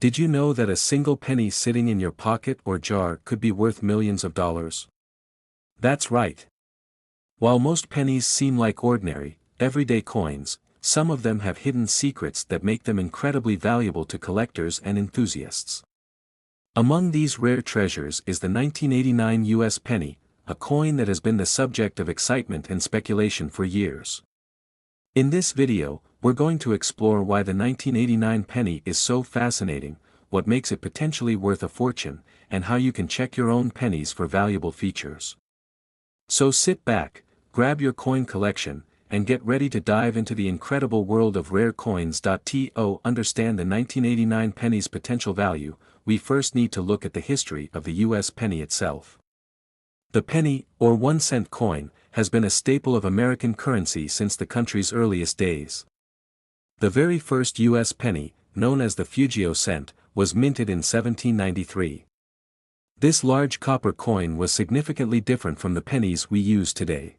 Did you know that a single penny sitting in your pocket or jar could be worth millions of dollars? That's right. While most pennies seem like ordinary, everyday coins, some of them have hidden secrets that make them incredibly valuable to collectors and enthusiasts. Among these rare treasures is the 1989 US penny, a coin that has been the subject of excitement and speculation for years. In this video, we're going to explore why the 1989 penny is so fascinating, what makes it potentially worth a fortune, and how you can check your own pennies for valuable features. So sit back, grab your coin collection, and get ready to dive into the incredible world of rare coins. To understand the 1989 penny's potential value, we first need to look at the history of the US penny itself. The penny, or 1-cent coin, has been a staple of American currency since the country's earliest days. The very first US penny, known as the Fugio cent, was minted in 1793. This large copper coin was significantly different from the pennies we use today.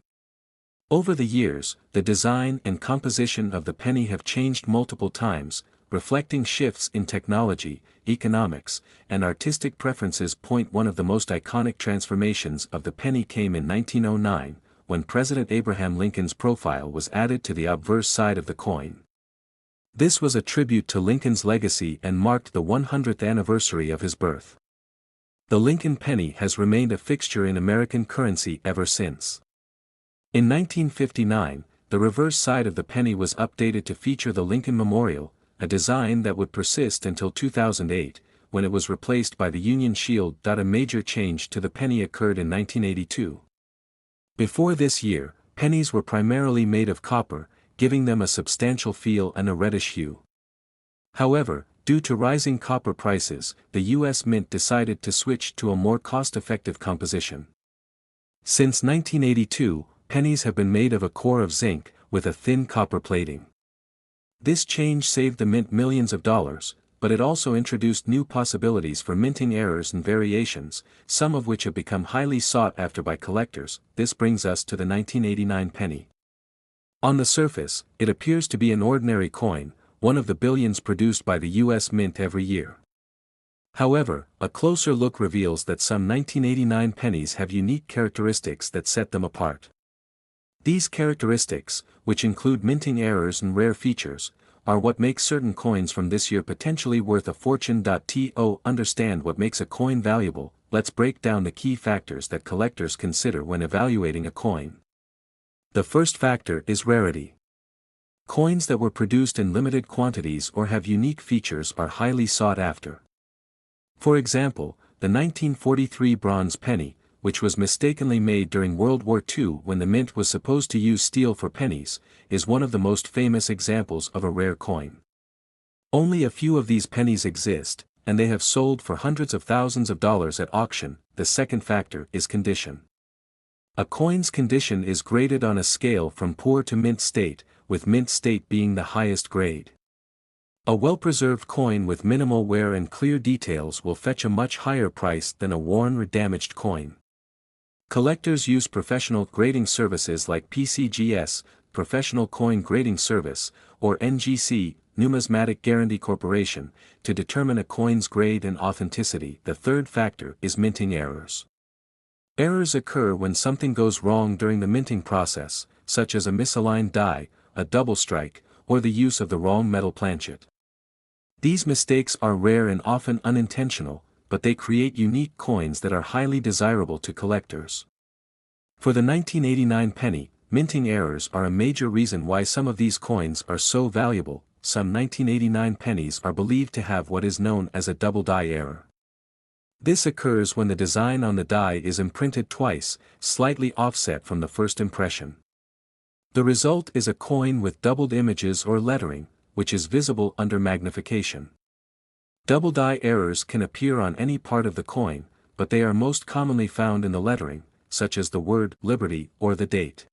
Over the years, the design and composition of the penny have changed multiple times, reflecting shifts in technology, economics, and artistic preferences. One of the most iconic transformations of the penny came in 1909, when President Abraham Lincoln's profile was added to the obverse side of the coin. This was a tribute to Lincoln's legacy and marked the 100th anniversary of his birth. The Lincoln penny has remained a fixture in American currency ever since. In 1959, the reverse side of the penny was updated to feature the Lincoln Memorial, a design that would persist until 2008, when it was replaced by the Union Shield. A major change to the penny occurred in 1982. Before this year, pennies were primarily made of copper, giving them a substantial feel and a reddish hue. However, due to rising copper prices, the US Mint decided to switch to a more cost-effective composition. Since 1982, pennies have been made of a core of zinc, with a thin copper plating. This change saved the mint millions of dollars, but it also introduced new possibilities for minting errors and variations, some of which have become highly sought after by collectors. This brings us to the 1989 penny. On the surface, it appears to be an ordinary coin, one of the billions produced by the US Mint every year. However, a closer look reveals that some 1989 pennies have unique characteristics that set them apart. These characteristics, which include minting errors and rare features, are what makes certain coins from this year potentially worth a fortune. To understand what makes a coin valuable, let's break down the key factors that collectors consider when evaluating a coin. The first factor is rarity. Coins that were produced in limited quantities or have unique features are highly sought after. For example, the 1943 bronze penny, which was mistakenly made during World War II when the mint was supposed to use steel for pennies, is one of the most famous examples of a rare coin. Only a few of these pennies exist, and they have sold for hundreds of thousands of dollars at auction. The second factor is condition. A coin's condition is graded on a scale from poor to mint state, with mint state being the highest grade. A well-preserved coin with minimal wear and clear details will fetch a much higher price than a worn or damaged coin. Collectors use professional grading services like PCGS, Professional Coin Grading Service, or NGC, Numismatic Guarantee Corporation, to determine a coin's grade and authenticity. The third factor is minting errors. Errors occur when something goes wrong during the minting process, such as a misaligned die, a double strike, or the use of the wrong metal planchet. These mistakes are rare and often unintentional, but they create unique coins that are highly desirable to collectors. For the 1989 penny, minting errors are a major reason why some of these coins are so valuable. Some 1989 pennies are believed to have what is known as a double die error. This occurs when the design on the die is imprinted twice, slightly offset from the first impression. The result is a coin with doubled images or lettering, which is visible under magnification. Double die errors can appear on any part of the coin, but they are most commonly found in the lettering, such as the word Liberty or the date.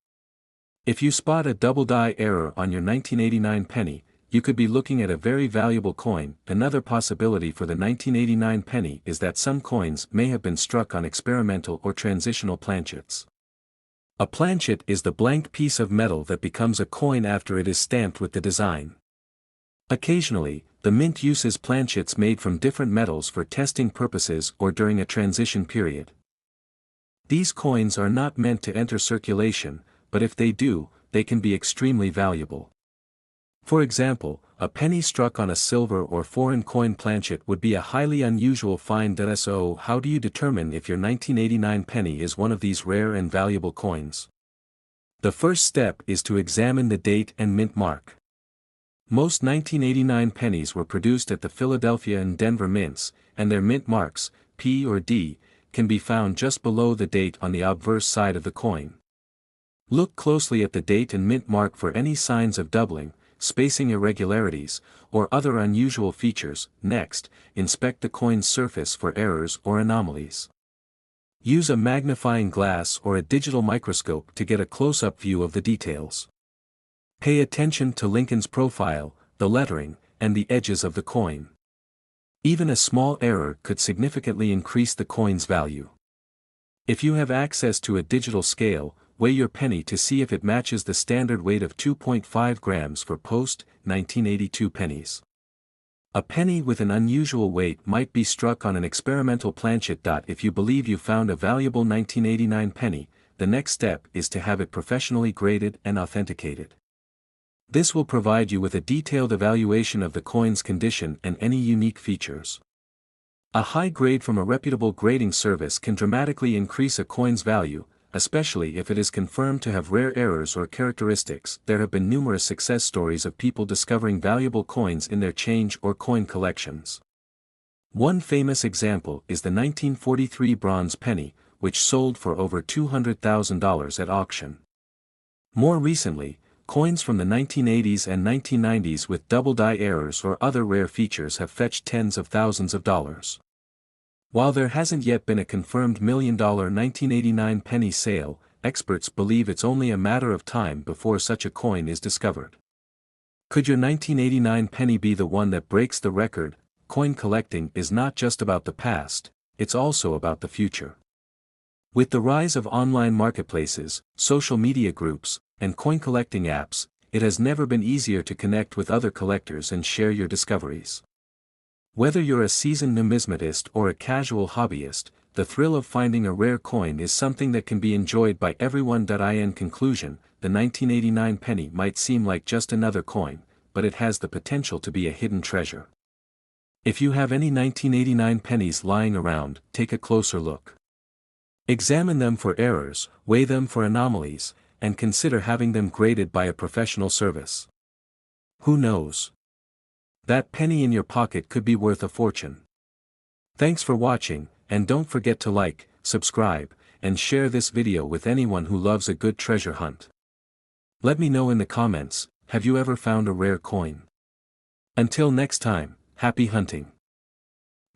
If you spot a double die error on your 1989 penny, you could be looking at a very valuable coin. Another possibility for the 1989 penny is that some coins may have been struck on experimental or transitional planchets. A planchet is the blank piece of metal that becomes a coin after it is stamped with the design. Occasionally, the mint uses planchets made from different metals for testing purposes or during a transition period. These coins are not meant to enter circulation, but if they do, they can be extremely valuable. For example, a penny struck on a silver or foreign coin planchet would be a highly unusual find. So, how do you determine if your 1989 penny is one of these rare and valuable coins? The first step is to examine the date and mint mark. Most 1989 pennies were produced at the Philadelphia and Denver mints, and their mint marks, P or D, can be found just below the date on the obverse side of the coin. Look closely at the date and mint mark for any signs of doubling, spacing irregularities, or other unusual features. Next, inspect the coin's surface for errors or anomalies. Use a magnifying glass or a digital microscope to get a close-up view of the details. Pay attention to Lincoln's profile, the lettering, and the edges of the coin. Even a small error could significantly increase the coin's value. If you have access to a digital scale, weigh your penny to see if it matches the standard weight of 2.5 grams for post-1982 pennies. A penny with an unusual weight might be struck on an experimental planchet. If you believe you found a valuable 1989 penny, the next step is to have it professionally graded and authenticated. This will provide you with a detailed evaluation of the coin's condition and any unique features. A high grade from a reputable grading service can dramatically increase a coin's value, especially if it is confirmed to have rare errors or characteristics. There have been numerous success stories of people discovering valuable coins in their change or coin collections. One famous example is the 1943 bronze penny, which sold for over $200,000 at auction. More recently, coins from the 1980s and 1990s with double-die errors or other rare features have fetched tens of thousands of dollars. While there hasn't yet been a confirmed $1 million 1989 penny sale, experts believe it's only a matter of time before such a coin is discovered. Could your 1989 penny be the one that breaks the record? Coin collecting is not just about the past, it's also about the future. With the rise of online marketplaces, social media groups, and coin collecting apps, it has never been easier to connect with other collectors and share your discoveries. Whether you're a seasoned numismatist or a casual hobbyist, the thrill of finding a rare coin is something that can be enjoyed by everyone. In conclusion, the 1989 penny might seem like just another coin, but it has the potential to be a hidden treasure. If you have any 1989 pennies lying around, take a closer look. Examine them for errors, weigh them for anomalies, and consider having them graded by a professional service. Who knows? That penny in your pocket could be worth a fortune. Thanks for watching, and don't forget to like, subscribe, and share this video with anyone who loves a good treasure hunt. Let me know in the comments, have you ever found a rare coin? Until next time, happy hunting.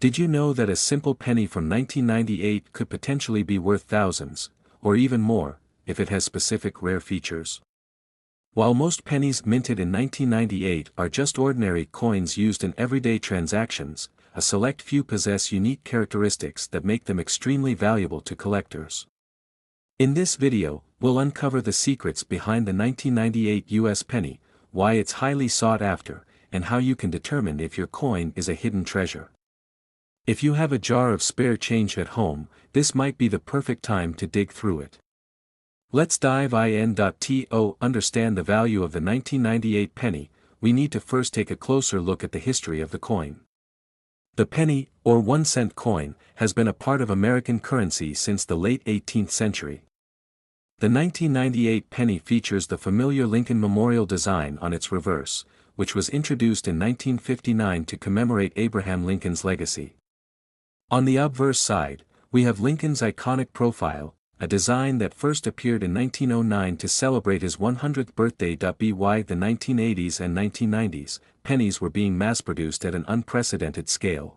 Did you know that a simple penny from 1998 could potentially be worth thousands, or even more, if it has specific rare features? While most pennies minted in 1998 are just ordinary coins used in everyday transactions, a select few possess unique characteristics that make them extremely valuable to collectors. In this video, we'll uncover the secrets behind the 1998 US penny, why it's highly sought after, and how you can determine if your coin is a hidden treasure. If you have a jar of spare change at home, this might be the perfect time to dig through it. Let's dive in. To understand the value of the 1998 penny, we need to first take a closer look at the history of the coin. The penny, or 1-cent coin, has been a part of American currency since the late 18th century. The 1998 penny features the familiar Lincoln Memorial design on its reverse, which was introduced in 1959 to commemorate Abraham Lincoln's legacy. On the obverse side, we have Lincoln's iconic profile, a design that first appeared in 1909 to celebrate his 100th birthday. By the 1980s and 1990s, pennies were being mass-produced at an unprecedented scale.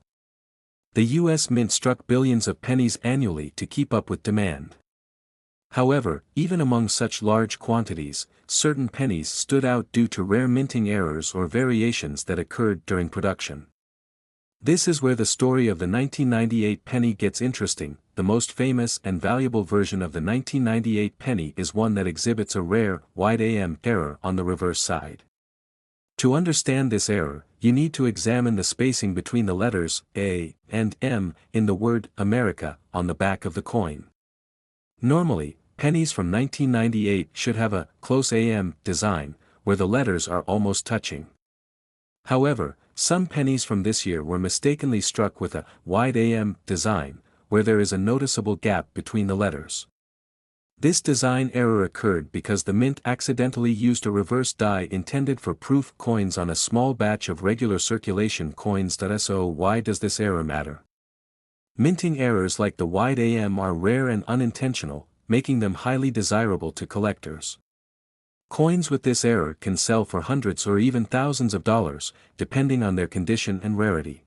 The U.S. Mint struck billions of pennies annually to keep up with demand. However, even among such large quantities, certain pennies stood out due to rare minting errors or variations that occurred during production. This is where the story of the 1998 penny gets interesting. The most famous and valuable version of the 1998 penny is one that exhibits a rare, wide AM error on the reverse side. To understand this error, you need to examine the spacing between the letters A and M in the word America on the back of the coin. Normally, pennies from 1998 should have a close AM design, where the letters are almost touching. However, some pennies from this year were mistakenly struck with a wide AM design, where there is a noticeable gap between the letters. This design error occurred because the mint accidentally used a reverse die intended for proof coins on a small batch of regular circulation coins. So why does this error matter? Minting errors like the wide AM are rare and unintentional, making them highly desirable to collectors. Coins with this error can sell for hundreds or even thousands of dollars, depending on their condition and rarity.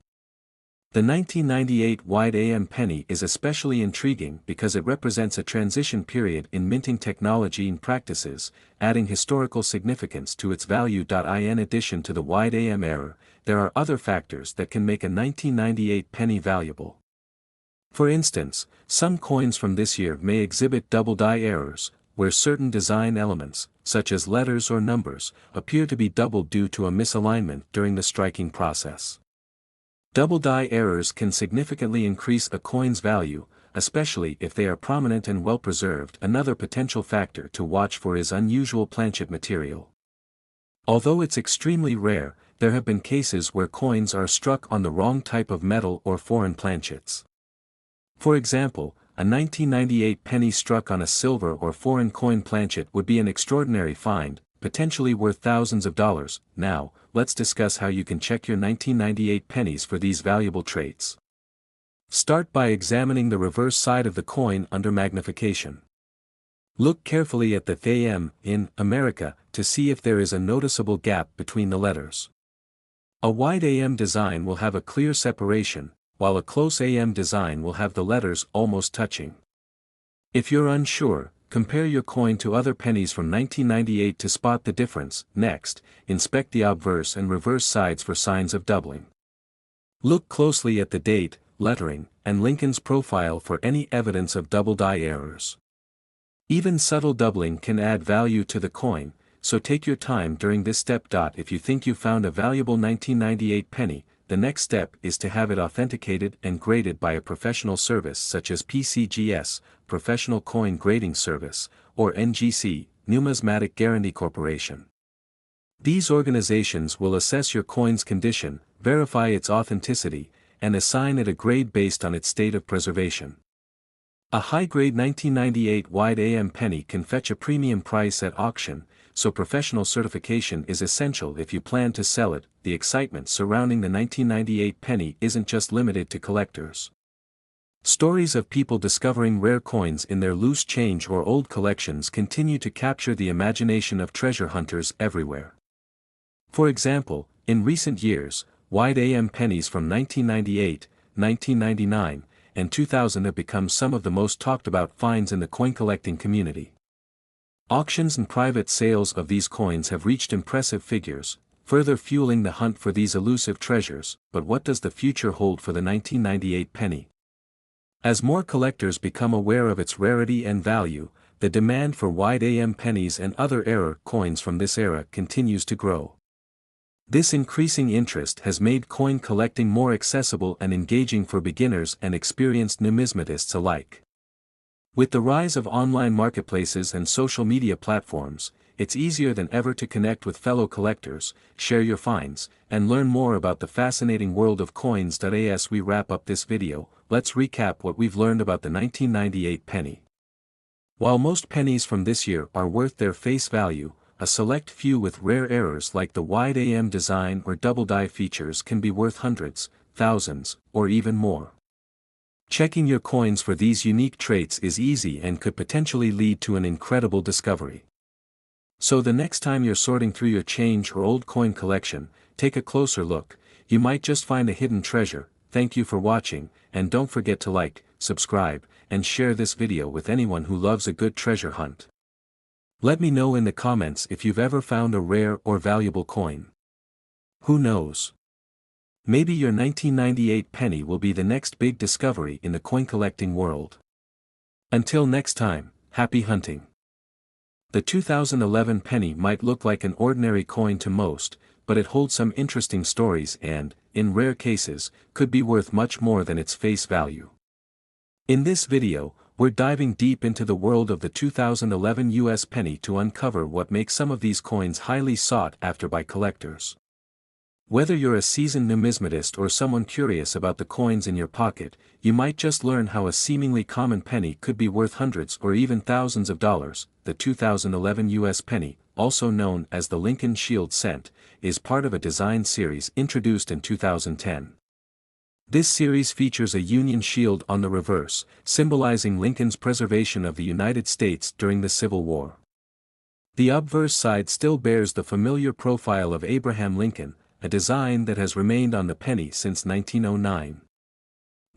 The 1998 wide AM penny is especially intriguing because it represents a transition period in minting technology and practices, adding historical significance to its value. In addition to the wide AM error, there are other factors that can make a 1998 penny valuable. For instance, some coins from this year may exhibit double die errors, where certain design elements, such as letters or numbers, appear to be doubled due to a misalignment during the striking process. Double die errors can significantly increase a coin's value, especially if they are prominent and well preserved. Another potential factor to watch for is unusual planchet material. Although it's extremely rare, there have been cases where coins are struck on the wrong type of metal or foreign planchets. For example, a 1998 penny struck on a silver or foreign coin planchet would be an extraordinary find, potentially worth thousands of dollars. Now, let's discuss how you can check your 1998 pennies for these valuable traits. Start by examining the reverse side of the coin under magnification. Look carefully at the AM in America to see if there is a noticeable gap between the letters. A wide AM design will have a clear separation, while a close AM design will have the letters almost touching. If you're unsure, compare your coin to other pennies from 1998 to spot the difference. Next, inspect the obverse and reverse sides for signs of doubling. Look closely at the date, lettering, and Lincoln's profile for any evidence of double die errors. Even subtle doubling can add value to the coin, so take your time during this step. If you think you found a valuable 1998 penny, the next step is to have it authenticated and graded by a professional service such as PCGS, Professional Coin Grading Service, or NGC, Numismatic Guarantee Corporation. These organizations will assess your coin's condition, verify its authenticity, and assign it a grade based on its state of preservation. A high-grade 1998 wide AM penny can fetch a premium price at auction, so professional certification is essential if you plan to sell it. The excitement surrounding the 1998 penny isn't just limited to collectors. Stories of people discovering rare coins in their loose change or old collections continue to capture the imagination of treasure hunters everywhere. For example, in recent years, wide AM pennies from 1998, 1999, and 2000 have become some of the most talked about finds in the coin collecting community. Auctions and private sales of these coins have reached impressive figures, further fueling the hunt for these elusive treasures. But what does the future hold for the 1998 penny? As more collectors become aware of its rarity and value, the demand for wide AM pennies and other era coins from this era continues to grow. This increasing interest has made coin collecting more accessible and engaging for beginners and experienced numismatists alike. With the rise of online marketplaces and social media platforms, it's easier than ever to connect with fellow collectors, share your finds, and learn more about the fascinating world of coins. As we wrap up this video, let's recap what we've learned about the 1998 penny. While most pennies from this year are worth their face value, a select few with rare errors like the wide AM design or double die features can be worth hundreds, thousands, or even more. Checking your coins for these unique traits is easy and could potentially lead to an incredible discovery. So the next time you're sorting through your change or old coin collection, take a closer look. You might just find a hidden treasure. Thank you for watching, and don't forget to like, subscribe, and share this video with anyone who loves a good treasure hunt. Let me know in the comments if you've ever found a rare or valuable coin. Who knows? Maybe your 1998 penny will be the next big discovery in the coin collecting world. Until next time, happy hunting. The 2011 penny might look like an ordinary coin to most, but it holds some interesting stories and, in rare cases, could be worth much more than its face value. In this video, we're diving deep into the world of the 2011 US penny to uncover what makes some of these coins highly sought after by collectors. Whether you're a seasoned numismatist or someone curious about the coins in your pocket, you might just learn how a seemingly common penny could be worth hundreds or even thousands of dollars. The 2011 US penny, also known as the Lincoln Shield cent, is part of a design series introduced in 2010. This series features a Union shield on the reverse, symbolizing Lincoln's preservation of the United States during the Civil War. The obverse side still bears the familiar profile of Abraham Lincoln, a design that has remained on the penny since 1909.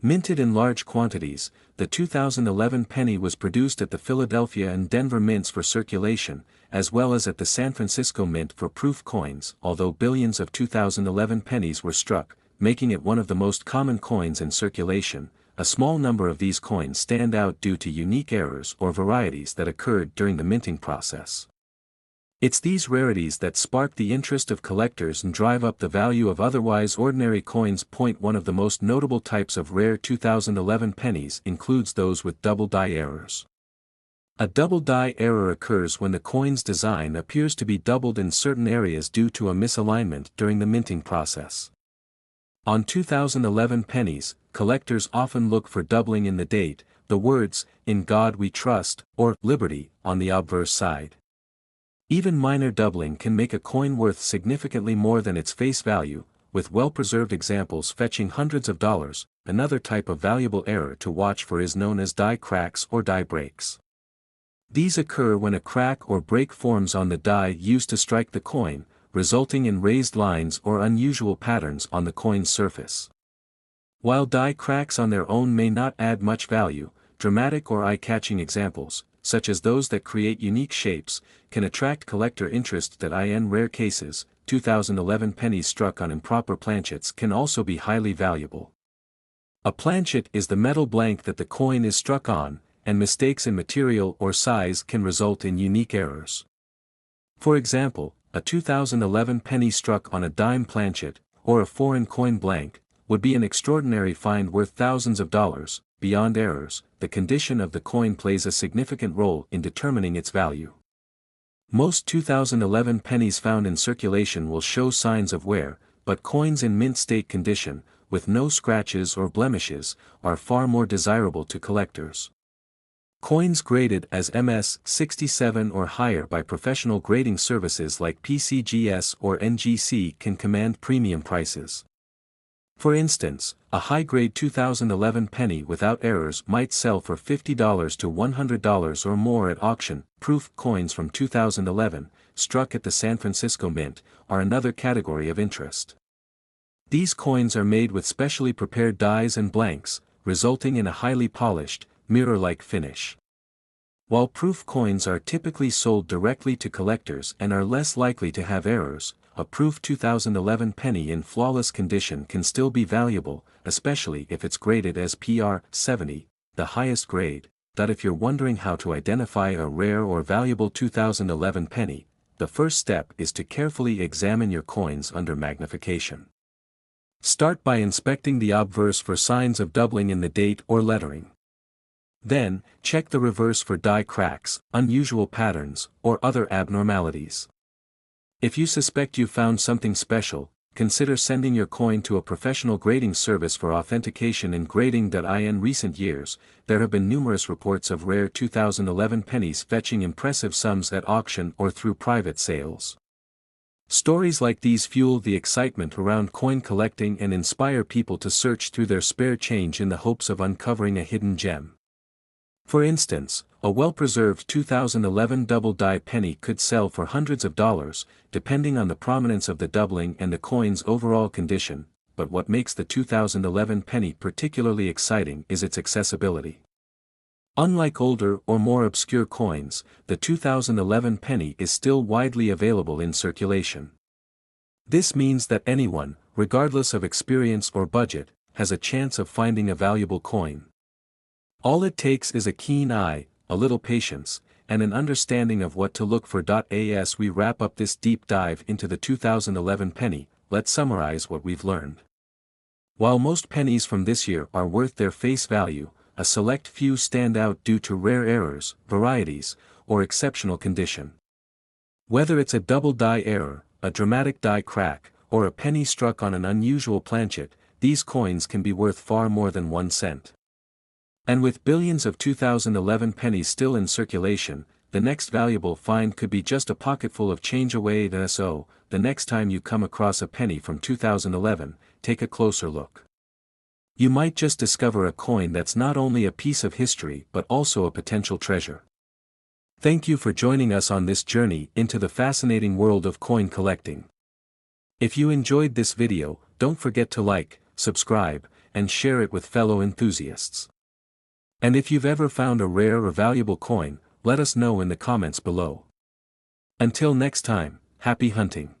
Minted in large quantities, the 2011 penny was produced at the Philadelphia and Denver mints for circulation, as well as at the San Francisco Mint for proof coins. Although billions of 2011 pennies were struck, making it one of the most common coins in circulation, a small number of these coins stand out due to unique errors or varieties that occurred during the minting process. It's these rarities that spark the interest of collectors and drive up the value of otherwise ordinary coins. One of the most notable types of rare 2011 pennies includes those with double die errors. A double die error occurs when the coin's design appears to be doubled in certain areas due to a misalignment during the minting process. On 2011 pennies, collectors often look for doubling in the date, the words, "In God We Trust," or "Liberty," on the obverse side. Even minor doubling can make a coin worth significantly more than its face value, with well-preserved examples fetching hundreds of dollars. Another type of valuable error to watch for is known as die cracks or die breaks. These occur when a crack or break forms on the die used to strike the coin, resulting in raised lines or unusual patterns on the coin's surface. While die cracks on their own may not add much value, dramatic or eye-catching examples, such as those that create unique shapes, can attract collector interest. In rare cases, 2011 pennies struck on improper planchets can also be highly valuable. A planchet is the metal blank that the coin is struck on, and mistakes in material or size can result in unique errors. For example, a 2011 penny struck on a dime planchet, or a foreign coin blank, would be an extraordinary find worth thousands of dollars. Beyond errors, the condition of the coin plays a significant role in determining its value. Most 2011 pennies found in circulation will show signs of wear, but coins in mint state condition, with no scratches or blemishes, are far more desirable to collectors. Coins graded as MS-67 or higher by professional grading services like PCGS or NGC can command premium prices. For instance, a high-grade 2011 penny without errors might sell for $50 to $100 or more at auction. Proof coins from 2011, struck at the San Francisco Mint, are another category of interest. These coins are made with specially prepared dies and blanks, resulting in a highly polished, mirror-like finish. While proof coins are typically sold directly to collectors and are less likely to have errors, a proof 2011 penny in flawless condition can still be valuable, especially if it's graded as PR 70, the highest grade. If you're wondering how to identify a rare or valuable 2011 penny, the first step is to carefully examine your coins under magnification. Start by inspecting the obverse for signs of doubling in the date or lettering. Then, check the reverse for die cracks, unusual patterns, or other abnormalities. If you suspect you found something special, consider sending your coin to a professional grading service for authentication and grading. In recent years, there have been numerous reports of rare 2011 pennies fetching impressive sums at auction or through private sales. Stories like these fuel the excitement around coin collecting and inspire people to search through their spare change in the hopes of uncovering a hidden gem. For instance, a well-preserved 2011 double-die penny could sell for hundreds of dollars, depending on the prominence of the doubling and the coin's overall condition. But what makes the 2011 penny particularly exciting is its accessibility. Unlike older or more obscure coins, the 2011 penny is still widely available in circulation. This means that anyone, regardless of experience or budget, has a chance of finding a valuable coin. All it takes is a keen eye, a little patience, and an understanding of what to look for. As we wrap up this deep dive into the 2011 penny, let's summarize what we've learned. While most pennies from this year are worth their face value, a select few stand out due to rare errors, varieties, or exceptional condition. Whether it's a double die error, a dramatic die crack, or a penny struck on an unusual planchet, these coins can be worth far more than 1 cent. And with billions of 2011 pennies still in circulation, the next valuable find could be just a pocketful of change away. So, the next time you come across a penny from 2011, take a closer look. You might just discover a coin that's not only a piece of history but also a potential treasure. Thank you for joining us on this journey into the fascinating world of coin collecting. If you enjoyed this video, don't forget to like, subscribe, and share it with fellow enthusiasts. And if you've ever found a rare or valuable coin, let us know in the comments below. Until next time, happy hunting.